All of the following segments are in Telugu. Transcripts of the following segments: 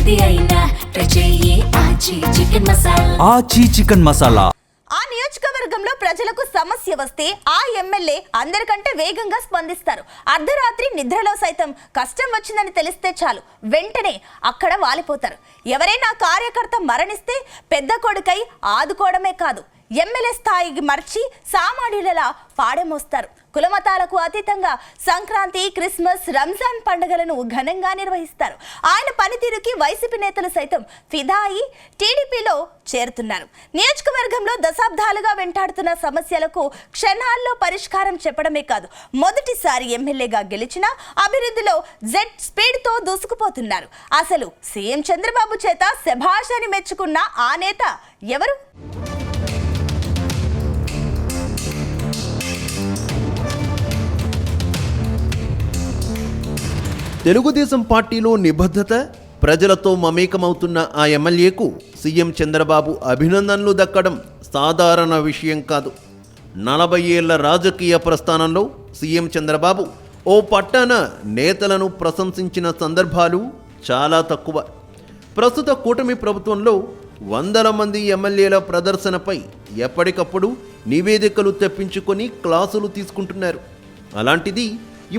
ఏది అయినా ట్రై చెయ్యి ఆచి చికెన్ మసాలా. ఆచి చికెన్ మసాలా. ఆ నియోజకవర్గంలో ప్రజలకు సమస్య వస్తే ఆ ఎమ్మెల్యే అందరికంటే వేగంగా స్పందిస్తారు. అర్ధరాత్రి నిద్రలో సైతం కష్టం వచ్చిందని తెలిస్తే చాలు వెంటనే అక్కడ వాలిపోతారు. ఎవరైనా కార్యకర్త మరణిస్తే పెద్ద కొడుకై ఆదుకోవడమే కాదు, ఎమ్మెల్యే స్థాయికి మర్చి సామాన్యులలా పాడమోస్తారు. కులమతాలకు అతీతంగా సంక్రాంతి, క్రిస్మస్, రంజాన్ పండుగలను ఘనంగా నిర్వహిస్తారు. ఆయన పనితీరుకి వైసీపీ నేతలు సైతం ఫిదా అయి టీడీపీలో చేరుతున్నారు. నియోజకవర్గంలో దశాబ్దాలుగా వెంటాడుతున్న సమస్యలకు క్షణాల్లో పరిష్కారం చెప్పడమే కాదు, మొదటిసారి ఎమ్మెల్యేగా గెలిచిన అభివృద్ధిలో జెడ్ స్పీడ్తో దూసుకుపోతున్నారు. అసలు సీఎం చంద్రబాబు చేత శభాష్ అని మెచ్చుకున్న ఆ నేత ఎవరు? తెలుగుదేశం పార్టీలో నిబద్ధత, ప్రజలతో మమేకమవుతున్న ఆ ఎమ్మెల్యేకు సీఎం చంద్రబాబు అభినందనలు దక్కడం సాధారణ విషయం కాదు. 40 ఏళ్ల రాజకీయ ప్రస్థానంలో సీఎం చంద్రబాబు ఓ పట్టాన నేతలను ప్రశంసించిన సందర్భాలు చాలా తక్కువ. ప్రస్తుత కూటమి ప్రభుత్వంలో వందల మంది ఎమ్మెల్యేల ప్రదర్శనపై ఎప్పటికప్పుడు నివేదికలు తెప్పించుకొని క్లాసులు తీసుకుంటున్నారు. అలాంటిది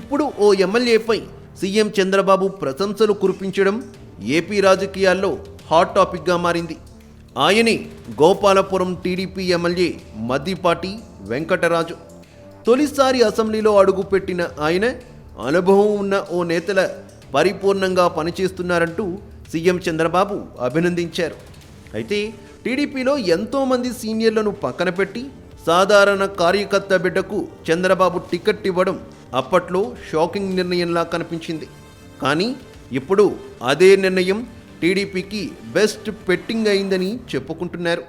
ఇప్పుడు ఓ ఎమ్మెల్యేపై సీఎం చంద్రబాబు ప్రశంసలు కురిపించడం ఏపీ రాజకీయాల్లో హాట్ టాపిక్గా మారింది. ఆయనే గోపాలపురం టీడీపీ ఎమ్మెల్యే మద్దిపాటి వెంకటరాజు. తొలిసారి అసెంబ్లీలో అడుగుపెట్టిన ఆయన అనుభవం ఉన్న ఓ నేతల పరిపూర్ణంగా పనిచేస్తున్నారంటూ సీఎం చంద్రబాబు అభినందించారు. అయితే టీడీపీలో ఎంతోమంది సీనియర్లను పక్కన పెట్టి సాధారణ కార్యకర్త బిడ్డకు చంద్రబాబు టికెట్ ఇవ్వడం అప్పట్లో షాకింగ్ నిర్ణయంలా కనిపించింది. కానీ ఇప్పుడు అదే నిర్ణయం టీడీపీకి బెస్ట్ పెట్టింగ్ అయిందని చెప్పుకుంటున్నారు.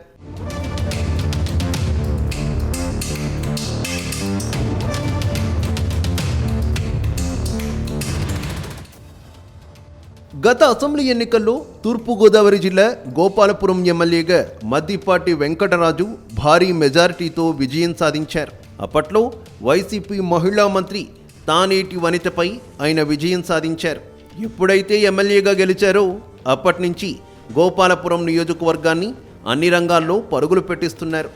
గత అసెంబ్లీ ఎన్నికల్లో తూర్పుగోదావరి జిల్లా గోపాలపురం ఎమ్మెల్యేగా మద్దిపాటి వెంకటరాజు భారీ మెజారిటీతో విజయం సాధించారు. అప్పట్లో వైసీపీ మహిళా మంత్రి తానేటి వనితపై ఆయన విజయం సాధించారు. ఎప్పుడైతే ఎమ్మెల్యేగా గెలిచారో అప్పటి నుంచి గోపాలపురం నియోజకవర్గాన్ని అన్ని రంగాల్లో పరుగులు పెట్టిస్తున్నారు.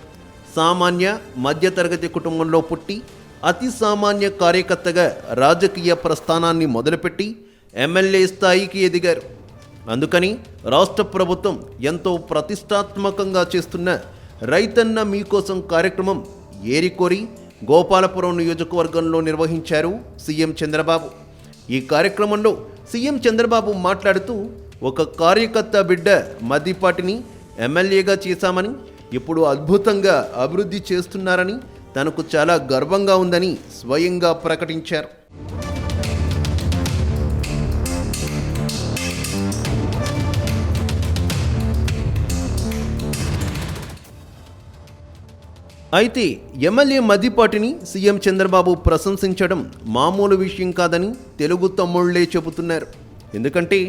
సామాన్య మధ్యతరగతి కుటుంబంలో పుట్టి అతి సామాన్య కార్యకర్తగా రాజకీయ ప్రస్థానాన్ని మొదలుపెట్టి ఎమ్మెల్యే స్థాయికి ఎదిగారు. అందుకని రాష్ట్ర ప్రభుత్వం ఎంతో ప్రతిష్టాత్మకంగా చేస్తున్న రైతన్న మీకోసం కార్యక్రమం ఏరికోరి గోపాలపురం నియోజకవర్గంలో నిర్వహించారు సీఎం చంద్రబాబు. ఈ కార్యక్రమంలో సీఎం చంద్రబాబు మాట్లాడుతూ ఒక కార్యకర్త బిడ్డ మద్దిపాటిని ఎమ్మెల్యేగా చేశామని, ఇప్పుడు అద్భుతంగా అభివృద్ధి చేస్తున్నారని, తనకు చాలా గర్వంగా ఉందని స్వయంగా ప్రకటించారు. అయితే ఎమ్మెల్యే మద్దిపాటిని సీఎం చంద్రబాబు ప్రశంసించడం మామూలు విషయం కాదని తెలుగు తమ్ముళ్లే చెబుతున్నారు. ఎందుకంటే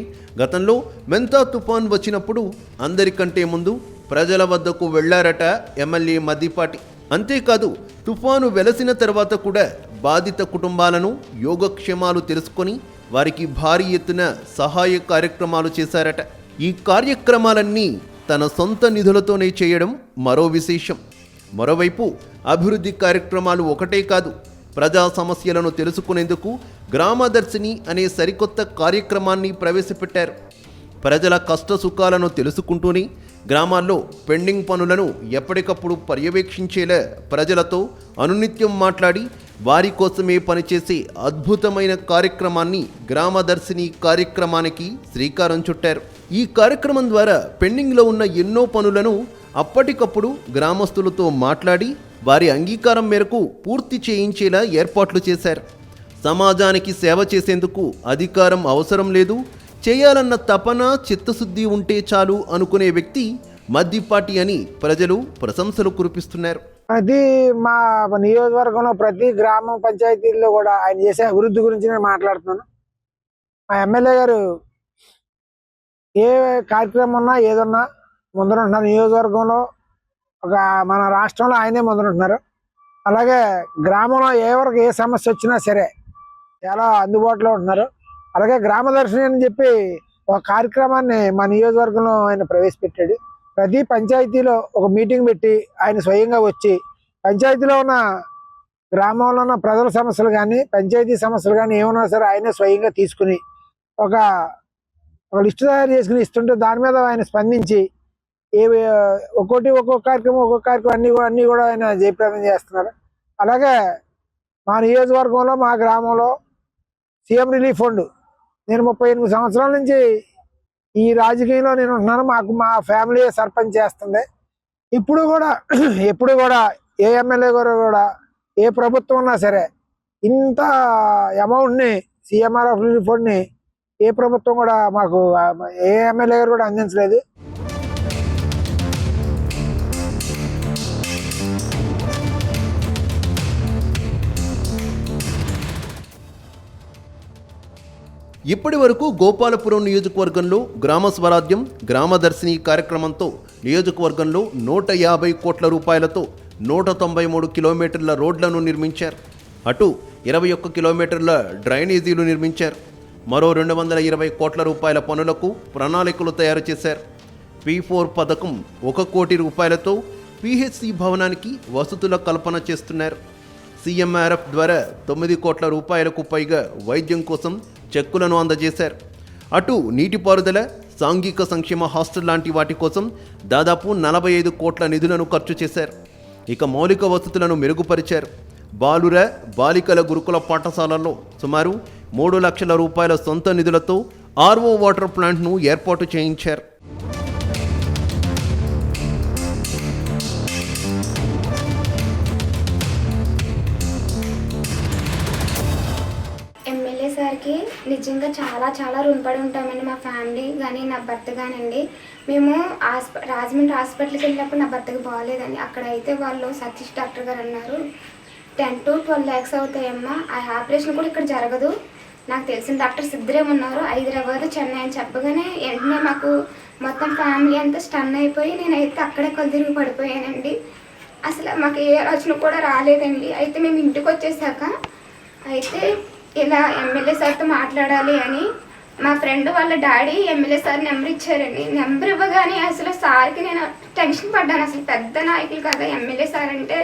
గతంలో మెంతా తుఫాన్ వచ్చినప్పుడు అందరికంటే ముందు ప్రజల వద్దకు వెళ్లారట ఎమ్మెల్యే మద్దిపాటి. అంతేకాదు తుఫాను వెలసిన తర్వాత కూడా బాధిత కుటుంబాలను యోగక్షేమాలు తెలుసుకొని వారికి భారీ ఎత్తున సహాయ కార్యక్రమాలు చేశారట. ఈ కార్యక్రమాలన్నీ తన సొంత నిధులతోనే చేయడం మరో విశేషం. మరోవైపు అభివృద్ధి కార్యక్రమాలు ఒకటే కాదు, ప్రజా సమస్యలను తెలుసుకునేందుకు గ్రామదర్శిని అనే సరికొత్త కార్యక్రమాన్ని ప్రవేశపెట్టారు. ప్రజల కష్ట సుఖాలను తెలుసుకుంటూనే గ్రామాల్లో పెండింగ్ పనులను ఎప్పటికప్పుడు పర్యవేక్షించేలా ప్రజలతో అనునిత్యం మాట్లాడి వారి కోసమే పనిచేసే అద్భుతమైన కార్యక్రమాన్ని గ్రామదర్శిని కార్యక్రమానికి శ్రీకారం చుట్టారు. ఈ కార్యక్రమం ద్వారా పెండింగ్లో ఉన్న ఎన్నో పనులను అప్పటికప్పుడు గ్రామస్తులతో మాట్లాడి వారి అంగీకారం మేరకు పూర్తి చేయించేలా ఏర్పాట్లు చేశారు. సమాజానికి సేవ చేసేందుకు అధికారం అవసరం లేదు, చేయాలన్న తపన చిత్తశుద్ధి ఉంటే చాలు అనుకునే వ్యక్తి మద్దిపాటి అని ప్రజలు ప్రశంసలు కురిపిస్తున్నారు. అది మా నియోజకవర్గంలో ప్రతి గ్రామ పంచాయతీల్లో కూడా ఆయన చేసే అభివృద్ధి గురించి నేను మాట్లాడుతున్నాను. మా ఎమ్మెల్యే గారు ఏ కార్యక్రమం ఉన్నా ఏదన్నా ముందర ఉంటున్నారు. నియోజకవర్గంలో మన రాష్ట్రంలో ఆయనే ముందర ఉంటున్నారు. అలాగే గ్రామంలో ఎవరికి ఏ సమస్య వచ్చినా సరే చాలా అందుబాటులో ఉంటున్నారు. అలాగే గ్రామదర్శిని అని చెప్పి ఒక కార్యక్రమాన్ని మా నియోజకవర్గంలో ఆయన ప్రవేశపెట్టాడు. ప్రతి పంచాయతీలో ఒక మీటింగ్ పెట్టి ఆయన స్వయంగా వచ్చి పంచాయతీలో ఉన్న గ్రామంలో ఉన్న ప్రజల సమస్యలు కానీ పంచాయతీ సమస్యలు కానీ ఏమన్నా సరే ఆయనే స్వయంగా తీసుకుని ఒక లిస్టు తయారు చేసుకుని ఇస్తుంటే దాని మీద ఆయన స్పందించి ఒక్కొక్క కార్యక్రమం అన్ని కూడా ఆయన జయప్రదం చేస్తున్నారు. అలాగే మా నియోజకవర్గంలో మా గ్రామంలో సీఎం రిలీఫ్ ఫండ్ నేను 38 సంవత్సరాల నుంచి ఈ రాజకీయంలో నేను ఉంటున్నాను. మా ఫ్యామిలీ సర్పంచ్ చేస్తుంది. ఎప్పుడు కూడా ఏ ఎమ్మెల్యే గారు కూడా ఏ ప్రభుత్వం ఉన్నా సరే ఇంత అమౌంట్ని సీఎంఆర్ఎఫ్ రిలీఫ్ ఫండ్ని ఏ ప్రభుత్వం కూడా మాకు ఏ ఎమ్మెల్యే గారు కూడా అందించలేదు. ఇప్పటి వరకు గోపాలపురం నియోజకవర్గంలో గ్రామ స్వరాజ్యం గ్రామదర్శిని కార్యక్రమంతో నియోజకవర్గంలో 150 కోట్ల రూపాయలతో 193 కిలోమీటర్ల రోడ్లను నిర్మించారు. అటు 21 కిలోమీటర్ల డ్రైనేజీలు నిర్మించారు. మరో 220 కోట్ల రూపాయల పనులకు ప్రణాళికలు తయారు చేశారు. P4 పథకం 1 కోటి రూపాయలతో PHC భవనానికి వసతుల కల్పన చేస్తున్నారు. సీఎంఆర్ఎఫ్ ద్వారా 9 కోట్ల రూపాయలకు పైగా వైద్యం కోసం చెక్కులను అందజేశారు. అటు నీటిపారుదల సాంఘిక సంక్షేమ హాస్టల్ లాంటి వాటి కోసం దాదాపు 45 కోట్ల నిధులను ఖర్చు చేశారు. ఇక మౌలిక వసతులను మెరుగుపరిచారు. బాలికల గురుకుల పాఠశాలల్లో సుమారు 3 లక్షల రూపాయల సొంత నిధులతో RO వాటర్ ప్లాంట్ను ఏర్పాటు చేయించారు. ఎమ్మెల్యే సార్కి నిజంగా చాలా రుణపడి ఉంటామండి. మా ఫ్యామిలీ కానీ నా భర్త కానివ్వండి. మేము రాజమండ్రి హాస్పిటల్కి వెళ్ళినప్పుడు నా భర్తకి బాగాలేదండి. అక్కడ అయితే వాళ్ళు సతీష్ డాక్టర్ గారు అన్నారు 10 to 12 lakhs అవుతాయమ్మా, ఆ ఆపరేషన్ కూడా ఇక్కడ జరగదు. నాకు తెలిసిన డాక్టర్స్ ఇద్దరే ఉన్నారు, హైదరాబాద్ చెన్నై అని చెప్పగానే వెంటనే మాకు మొత్తం ఫ్యామిలీ అంతా స్టన్ అయిపోయి నేనైతే అక్కడే తిరిగి పడిపోయానండి. అసలు మాకు ఏ ఆలోచన కూడా రాలేదండి. అయితే మేము ఇంటికి వచ్చేసాక అయితే ఇలా ఎమ్మెల్యే సార్తో మాట్లాడాలి అని మా ఫ్రెండ్ వాళ్ళ డాడీ ఎమ్మెల్యే సార్ నెంబర్ ఇచ్చారండి. నెంబర్ ఇవ్వగానే అసలు సార్కి నేను టెన్షన్ పడ్డాను. అసలు పెద్ద నాయకులు కదా ఎమ్మెల్యే సార్ అంటే,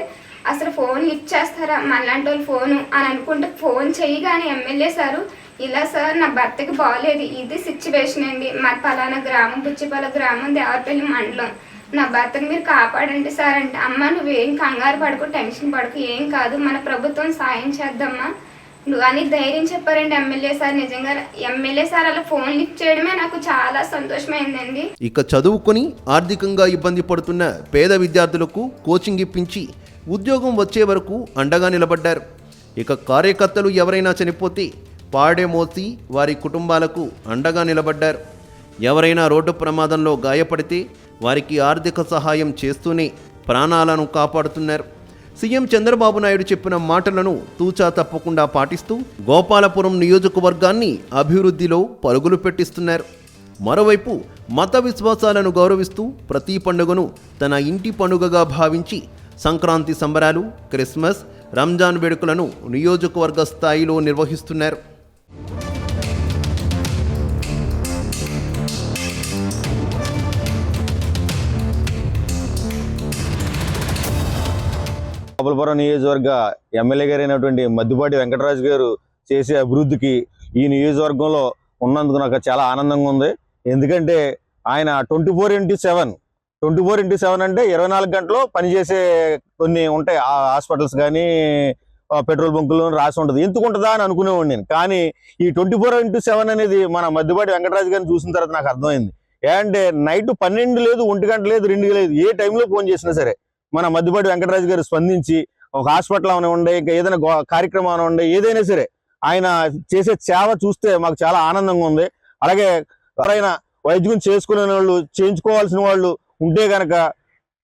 అసలు ఫోన్ లిఫ్ట్ చేస్తారా మనలాంటి వాళ్ళు ఫోను అని అనుకుంటే ఫోన్ చేయగానే ఎమ్మెల్యే సారు ఇలా సార్ నా భర్తకి బాగలేదు, ఇది సిచ్యువేషన్ అండి, మా పలానా గ్రామం బుచ్చిపల్ల గ్రామం దేవరపల్లి మండలం, నా భర్తను మీరు కాపాడండి సార్ అంటే, అమ్మ నువ్వేం కంగారు పడుకో టెన్షన్ పడుకో ఏం కాదు మన ప్రభుత్వం సాయం చేద్దామా నువ్వు అని ధైర్యం చెప్పారండి ఎమ్మెల్యే సార్. నిజంగా ఎమ్మెల్యే సార్ అలా ఫోన్ లిఫ్ట్ చేయడమే నాకు చాలా సంతోషమైందండి. ఇక చదువుకొని ఆర్థికంగా ఇబ్బంది పడుతున్న పేద విద్యార్థులకు కోచింగ్ ఇప్పించి ఉద్యోగం వచ్చే వరకు అండగా నిలబడ్డారు. ఇక కార్యకర్తలు ఎవరైనా చనిపోతే పాడే మోసి వారి కుటుంబాలకు అండగా నిలబడ్డారు. ఎవరైనా రోడ్డు ప్రమాదంలో గాయపడితే వారికి ఆర్థిక సహాయం చేస్తూనే ప్రాణాలను కాపాడుతున్నారు. సీఎం చంద్రబాబు నాయుడు చెప్పిన మాటలను తూచా తప్పకుండా పాటిస్తూ గోపాలపురం నియోజకవర్గాన్ని అభివృద్ధిలో పరుగులు పెట్టిస్తున్నారు. మరోవైపు మత విశ్వాసాలను గౌరవిస్తూ ప్రతి పండుగను తన ఇంటి పండుగగా భావించి సంక్రాంతి సంబరాలు, క్రిస్మస్, రంజాన్ వేడుకలను నియోజకవర్గ స్థాయిలో నిర్వహిస్తున్నారు. గోపాలపురం నియోజకవర్గ ఎమ్మెల్యే గారు అయినటువంటి మద్దిపాటి వెంకటరాజు గారు చేసే అభివృద్ధికి ఈ నియోజకవర్గంలో ఉన్నందుకు నాకు చాలా ఆనందంగా ఉంది. ఎందుకంటే ఆయన 24x7 అంటే 24 గంటలు పనిచేసే కొన్ని ఉంటాయి హాస్పిటల్స్ కానీ పెట్రోల్ బంకులు రాసి ఉంటుంది. ఎందుకు ఉంటుందా అని అనుకునేవాడిని నేను. కానీ ఈ 24x7 అనేది మన మద్దిపాటి వెంకటరాజు గారిని చూసిన తర్వాత నాకు అర్థమైంది. ఏంటంటే నైట్ 12 లేదు, 1 గంట లేదు, 2 లేదు, ఏ టైంలో ఫోన్ చేసినా సరే మన మద్దిపాటి వెంకటరాజు గారు స్పందించి ఒక హాస్పిటల్ అవనివ్వండి, ఇంకా ఏదైనా కార్యక్రమం అవనివ్వండి, ఏదైనా సరే ఆయన చేసే సేవ చూస్తే మాకు చాలా ఆనందంగా ఉంది. అలాగే ఎవరైనా వైద్యం చేసుకునే వాళ్ళు, చేయించుకోవాల్సిన వాళ్ళు ఉంటే కనుక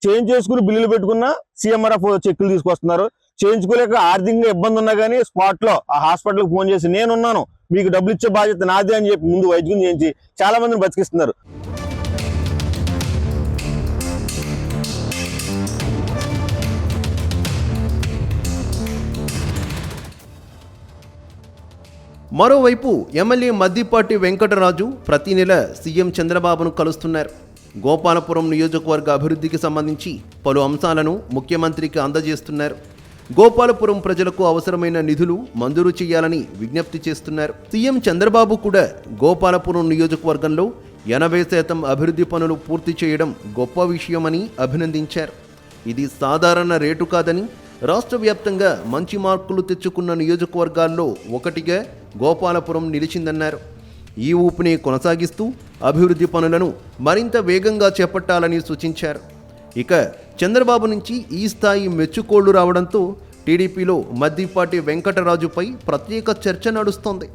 చేసుకుని బిల్లులు పెట్టుకున్న సీఎంఆర్ఎఫ్ చెక్కులు తీసుకొస్తున్నారు. చేయించుకోలేక ఆర్థికంగా ఇబ్బంది ఉన్నా కానీ స్పాట్ లో ఆ హాస్పిటల్కి ఫోన్ చేసి నేనున్నాను మీకు డబ్బులు ఇచ్చే బాధ్యత నాదే అని చెప్పి ముందు వైద్యం చేయించి చాలా మందిని బతికిస్తున్నారు. మరోవైపు ఎమ్మెల్యే మద్దిపాటి వెంకటరాజు ప్రతి నెల సీఎం చంద్రబాబును కలుస్తున్నారు. గోపాలపురం నియోజకవర్గ అభివృద్ధికి సంబంధించి పలు అంశాలను ముఖ్యమంత్రికి అందజేస్తున్నారు. గోపాలపురం ప్రజలకు అవసరమైన నిధులు మంజూరు చేయాలని విజ్ఞప్తి చేస్తున్నారు. సీఎం చంద్రబాబు కూడా గోపాలపురం నియోజకవర్గంలో 80% అభివృద్ధి పనులు పూర్తి చేయడం గొప్ప విషయమని అభినందించారు. ఇది సాధారణ రేటు కాదని, రాష్ట్ర వ్యాప్తంగా మంచి మార్కులు తెచ్చుకున్న నియోజకవర్గాల్లో ఒకటిగా గోపాలపురం నిలిచిందన్నారు. ఈ ఊపుని కొనసాగిస్తూ అభివృద్ధి పనులను మరింత వేగంగా చేపట్టాలని సూచించారు. ఇక చంద్రబాబు నుంచి ఈ స్థాయి మెచ్చుకోళ్లు రావడంతో టీడీపీలో మద్దిపాటి వెంకటరాజుపై ప్రత్యేక చర్చ నడుస్తోంది.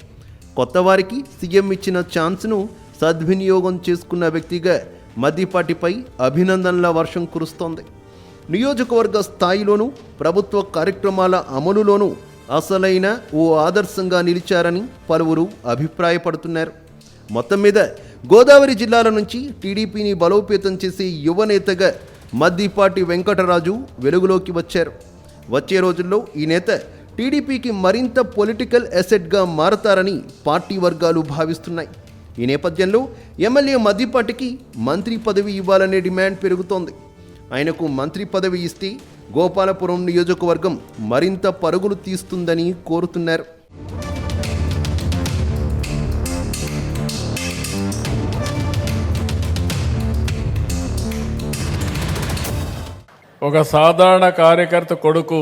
కొత్తవారికి సీఎం ఇచ్చిన ఛాన్స్ను సద్వినియోగం చేసుకున్న వ్యక్తిగా మద్దిపాటిపై అభినందనల వర్షం కురుస్తోంది. నియోజకవర్గ స్థాయిలోనూ ప్రభుత్వ కార్యక్రమాల అమలులోనూ అసలైన ఓ ఆదర్శంగా నిలిచారని పలువురు అభిప్రాయపడుతున్నారు. మొత్తం మీద గోదావరి జిల్లాల నుంచి టీడీపీని బలోపేతం చేసే యువనేతగా మద్దిపాటి వెంకటరాజు వెలుగులోకి వచ్చారు. వచ్చే రోజుల్లో ఈ నేత టీడీపీకి మరింత పొలిటికల్ అసెట్గా మారతారని పార్టీ వర్గాలు భావిస్తున్నాయి. ఈ నేపథ్యంలో ఎమ్మెల్యే మద్దిపాటికి మంత్రి పదవి ఇవ్వాలనే డిమాండ్ పెరుగుతోంది. ఆయనకు మంత్రి పదవి ఇస్తే గోపాలపురం నియోజకవర్గం మరింత పరుగులు తీస్తుందని కోరుతున్నారు. ఒక సాధారణ కార్యకర్త కొడుకు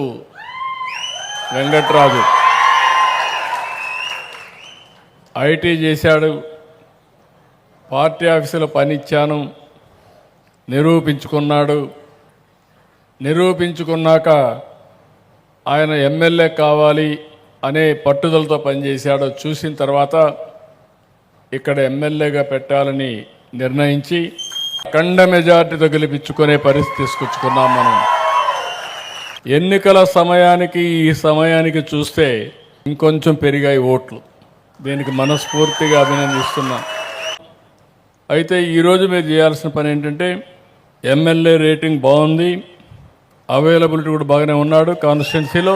వెంకట్రాజు ఐటీ చేశాడు, పార్టీ ఆఫీసులో పనిచ్చాను, నిరూపించుకున్నాక ఆయన ఎమ్మెల్యే కావాలి అనే పట్టుదలతో పనిచేశాడో చూసిన తర్వాత ఇక్కడ ఎమ్మెల్యేగా పెట్టాలని నిర్ణయించి అఖండ మెజార్టీతో గెలిపించుకునే పరిస్థితి తీసుకొచ్చుకున్నాం. మనం ఎన్నికల సమయానికి ఈ సమయానికి చూస్తే ఇంకొంచెం పెరిగాయి ఓట్లు. దీనికి మనస్ఫూర్తిగా అభినందిస్తున్నా. అయితే ఈరోజు మీరు చేయాల్సిన పని ఏంటంటే, ఎమ్మెల్యే రేటింగ్ బాగుంది, అవైలబిలిటీ కూడా బాగానే ఉన్నాడు కాన్స్టిట్యున్సీలో.